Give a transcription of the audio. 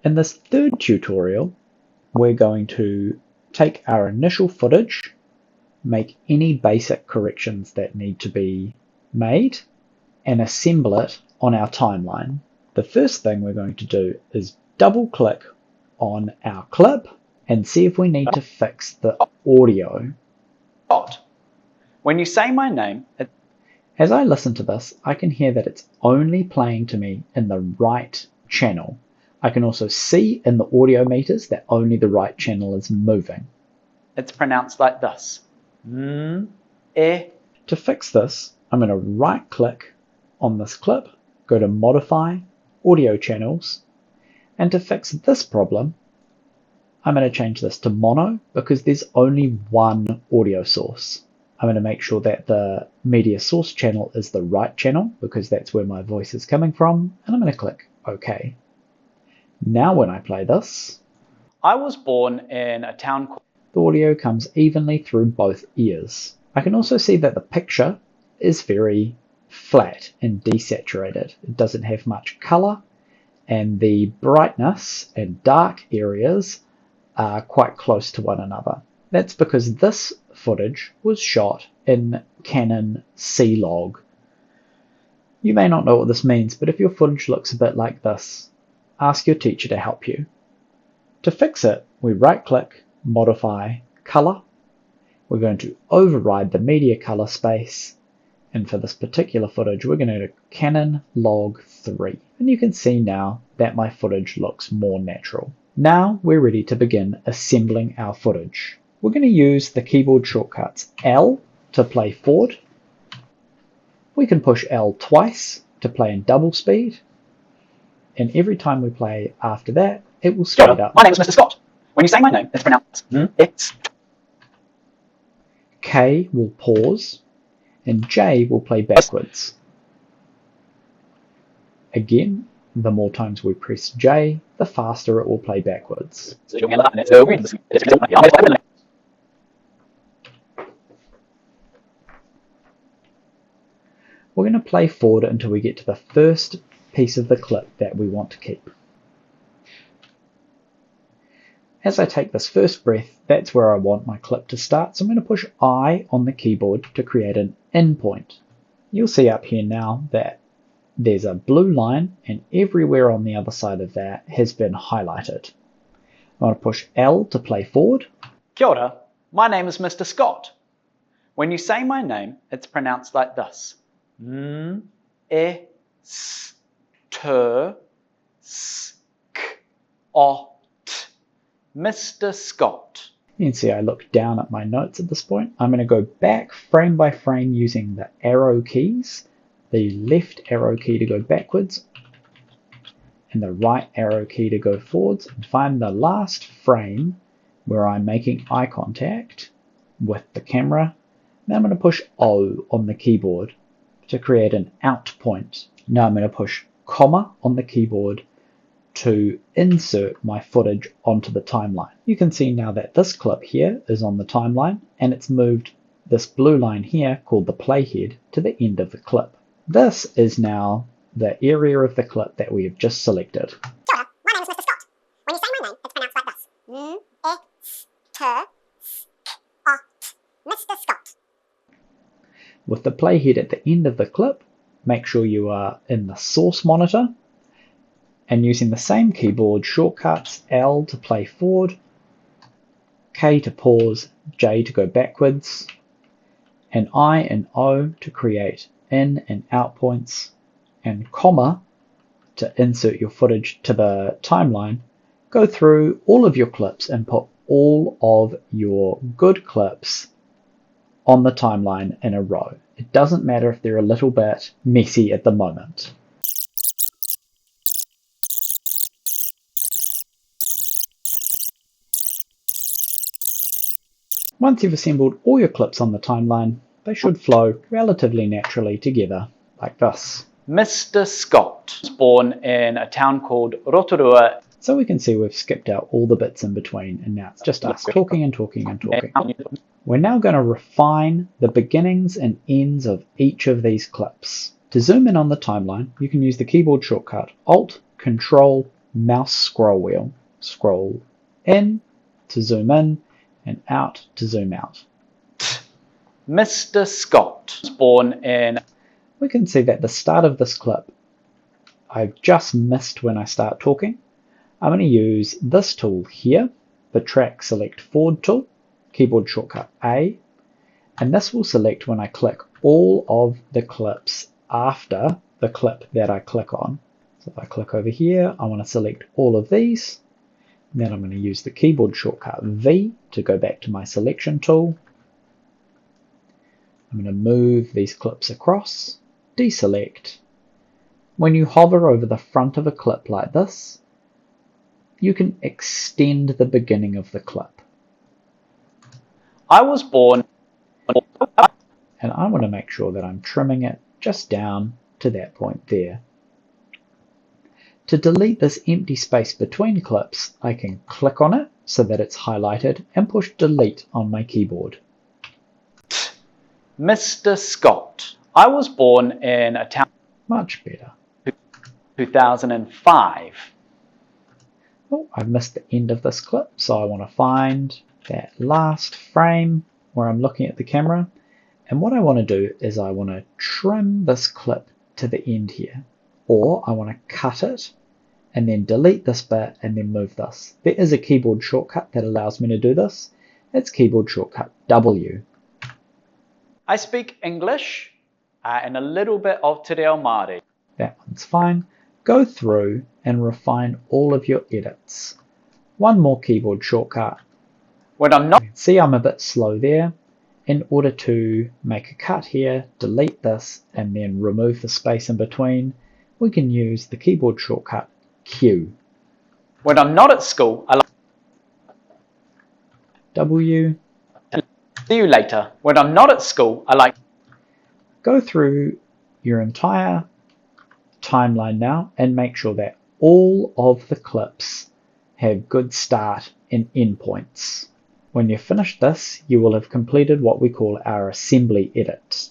In this third tutorial, we're going to take our initial footage, make any basic corrections that need to be made, and assemble it on our timeline. The first thing we're going to do is double click on our clip and see if we need to fix the audio. When you say my name, as I listen to this, I can hear that it's only playing to me in the right channel. I can also see in the audio meters that only the right channel is moving. It's pronounced like this. To fix this, I'm going to right click on this clip, go to Modify, Audio Channels, and to fix this problem, I'm going to change this to mono because there's only one audio source. I'm going to make sure that the media source channel is the right channel because that's where my voice is coming from, and I'm going to click OK. Now when I play this, I was born in a town called... The audio comes evenly through both ears. I can also see that the picture is very flat and desaturated. It doesn't have much color, and the brightness and dark areas are quite close to one another. That's because this footage was shot in Canon C-Log. You may not know what this means, but if your footage looks a bit like this, ask your teacher to help you. To fix it, we right-click, Modify, Color. We're going to override the media color space, and for this particular footage, we're going to do Canon Log 3. And you can see now that my footage looks more natural. Now we're ready to begin assembling our footage. We're going to use the keyboard shortcuts L to play forward. We can push L twice to play in double speed. And every time we play after that, it will speed up. My name is Mr. Scott. When you say my name, it's pronounced it's. K will pause, and J will play backwards. Again, the more times we press J, the faster it will play backwards. We're going to play forward until we get to the first piece of the clip that we want to keep. As I take this first breath, that's where I want my clip to start, so I'm going to push I on the keyboard to create an in point. You'll see up here now that there's a blue line, and everywhere on the other side of that has been highlighted. I'm going to push L to play forward. Kia ora, my name is Mr. Scott. When you say my name, it's pronounced like this. Mr. Scott. You can see I look down at my notes at this point. I'm going to go back frame by frame using the arrow keys. The left arrow key to go backwards and the right arrow key to go forwards, and find the last frame where I'm making eye contact with the camera. Now I'm going to push O on the keyboard to create an out point. Now I'm going to push comma on the keyboard to insert my footage onto the timeline. You can see now that this clip here is on the timeline, and it's moved this blue line here called the playhead to the end of the clip. This is now the area of the clip that we have just selected. Kia ora, my name is Mr. Scott. When you say my name, it's pronounced like this. Mr. Scott. With the playhead at the end of the clip, make sure you are in the source monitor, and using the same keyboard shortcuts, L to play forward, K to pause, J to go backwards, and I and O to create in and out points, and comma to insert your footage to the timeline. Go through all of your clips and put all of your good clips on the timeline in a row. It doesn't matter if they're a little bit messy at the moment. Once you've assembled all your clips on the timeline, they should flow relatively naturally together, like this. Mr. Scott was born in a town called Rotorua. So we can see we've skipped out all the bits in between, and now it's just us talking and talking and talking. We're now going to refine the beginnings and ends of each of these clips. To zoom in on the timeline, you can use the keyboard shortcut Alt, Control, mouse scroll wheel. Scroll in to zoom in and out to zoom out. Mr. Scott was born in... We can see that the start of this clip I've just missed when I start talking. I'm going to use this tool here, the track select forward tool, keyboard shortcut A, and this will select when I click all of the clips after the clip that I click on. So if I click over here, I want to select all of these. Then I'm going to use the keyboard shortcut V to go back to my selection tool. I'm going to move these clips across, deselect. When you hover over the front of a clip like this, you can extend the beginning of the clip. I was born... And I want to make sure that I'm trimming it just down to that point there. To delete this empty space between clips, I can click on it so that it's highlighted and push delete on my keyboard. Mr. Scott. I was born in a town... Much better. 2005. Oh, I've missed the end of this clip, so I want to find that last frame where I'm looking at the camera. And what I want to do is I want to trim this clip to the end here. Or I want to cut it and then delete this bit and then move this. There is a keyboard shortcut that allows me to do this. It's keyboard shortcut W. I speak English and a little bit of Te Reo Māori. That one's fine. Go through and refine all of your edits. One more keyboard shortcut. When I'm not... See, I'm a bit slow there. In order to make a cut here, delete this and then remove the space in between, we can use the keyboard shortcut Q. When I'm not at school, I like... W. See you later. When I'm not at school, I like... Go through your entire timeline now and make sure that all of the clips have good start and end points. When you've finished this, you will have completed what we call our assembly edit.